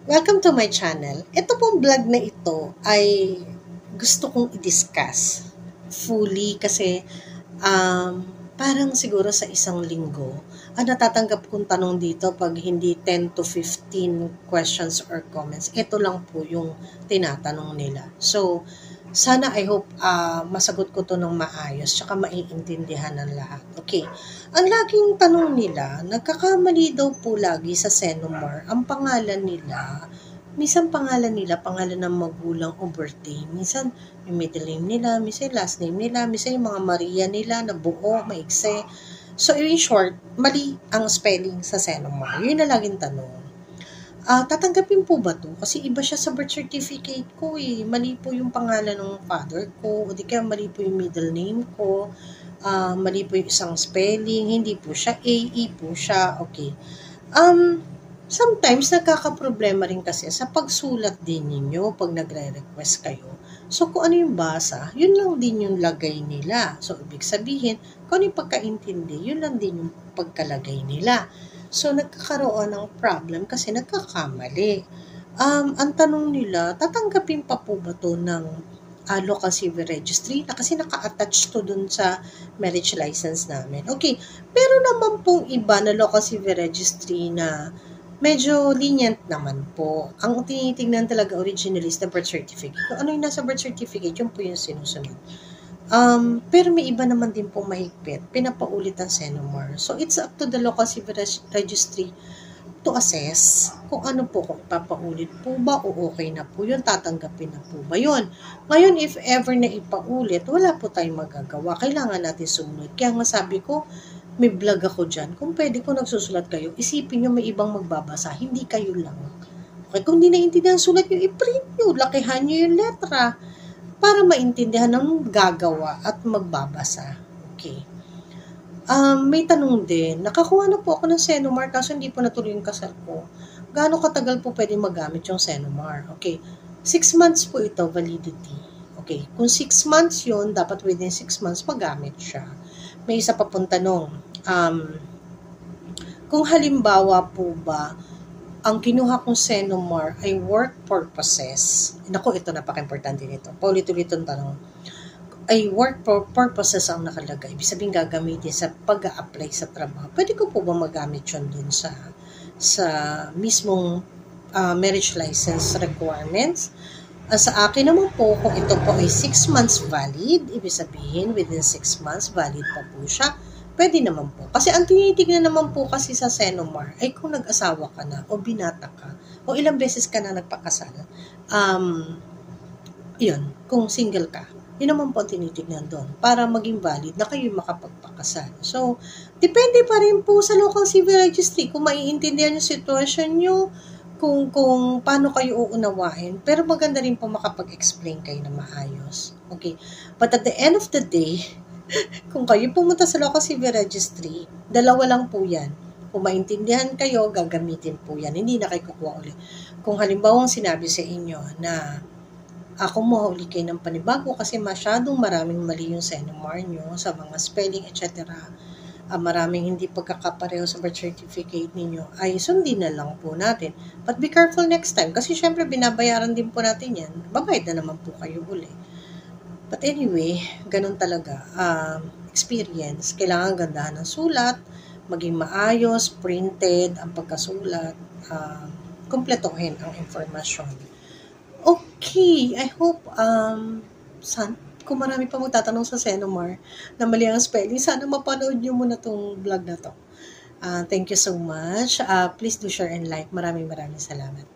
Welcome to my channel. Ito pong vlog na ito ay gusto kong i-discuss fully kasi parang siguro sa isang linggo natatanggap kong tanong dito pag hindi 10 to 15 questions or comments. Ito lang po yung tinatanong nila. So, sana I hope masagot ko to ng maayos tsaka maiintindihan ng lahat. Okay. Ang laging tanong nila, nagkakamali daw po lagi sa Senomar. Ang pangalan nila, minsan pangalan ng magulang o birthday. Minsan yung middle name nila, minsan last name nila, minsan yung mga Maria nila na buo, maikse. So in short, mali ang spelling sa Senomar. Yun na laging tanong. Tatanggapin po ba to? Kasi iba siya sa birth certificate ko eh. Mali po yung pangalan ng father ko, o di kaya mali po yung middle name ko, mali po yung isang spelling, hindi po siya AE po siya, okay. Sometimes nagkakaproblema rin kasi sa pagsulat din ninyo pag nagre-request kayo. So kung ano yung basa, yun lang din yung lagay nila. So ibig sabihin, kung ano yung pagkaintindi, yun lang din yung pagkalagay nila. So, nagkakaroon ng problem kasi nagkakamali. Ang tanong nila, tatanggapin pa po ba to ng local civil registry? Kasi naka-attach to dun sa marriage license namin. Okay, pero naman pong iba na local civil registry na medyo lenient naman po. Ang tinitingnan talaga originally is the birth certificate. Kung ano yung nasa birth certificate, yun po yung sinusunod. Pero may iba naman din pong mahigpit, pinapaulit ang Senomar. So, it's up to the local civil registry to assess kung ano po, kung ipapaulit po ba o okay na po yun, tatanggapin na po ba yun. Ngayon, if ever na ipaulit, wala po tayong magagawa. Kailangan natin sumunod. Kaya nga sabi ko, may vlog ako dyan. Kung pwede ko nagsusulat kayo, isipin nyo may ibang magbabasa, hindi kayo lang. Okay, kung hindi naintindihan sulat nyo, i-print nyo, lakihan nyo yung letra para maintindihan ng gagawa at magbabasa. Okay. May tanong din, nakakuha na po ako ng Senomar kaso hindi po natuloy yung kasal ko. Gaano katagal po pwede magamit yung Senomar? Okay. 6 months po ito, validity. Okay. Kung 6 months yun, dapat within 6 months magamit siya. May isa pa pong tanong, kung halimbawa po ba, ang kinuha kong Senomar ay work purposes. Naku, ito napaka-importante nito. Paulit-ulit ang tanong. Ay work purposes ang nakalagay. Ibig sabihin gagamitin sa pag-a-apply sa trabaho. Pwede ko po ba magamit yun dun sa mismong marriage license requirements? Sa akin naman po, kung ito po ay 6 months valid, ibig sabihin within 6 months valid pa po siya, pwede naman po. Kasi ang tinitignan naman po kasi sa Senomar ay kung nag-asawa ka na o binata ka o ilang beses ka na nagpakasal. Yun, kung single ka. Yun naman po tinitignan doon para maging valid na kayo makapagpakasal. So, depende pa rin po sa local civil registry kung maiintindihan yung sitwasyon nyo, kung paano kayo uunawain. Pero maganda rin po makapag-explain kayo na maayos. Okay? But at the end of the day, kung kayo pumunta sa local civil registry, dalawa lang po yan. Kung maintindihan kayo, gagamitin po yan. Hindi na kayo kukuha ulit. Kung halimbawa sinabi sa inyo na ako mahuli kayo ng panibago kasi masyadong maraming mali yung Senomar nyo sa mga spelling, etc. Maraming hindi pagkakapareho sa birth certificate ninyo, ay sundin na lang po natin. But be careful next time kasi syempre binabayaran din po natin yan. Babayad na naman po kayo uli. But anyway, ganun talaga. Experience. Kailangan gandahan ng sulat, maging maayos, printed, ang pagkasulat, kumpletohin ang informasyon. Okay, I hope, kung marami pa magtatanong sa Senomar na mali ang spelling, sana mapanood nyo muna tong vlog na to. Thank you so much. Please do share and like. Maraming salamat.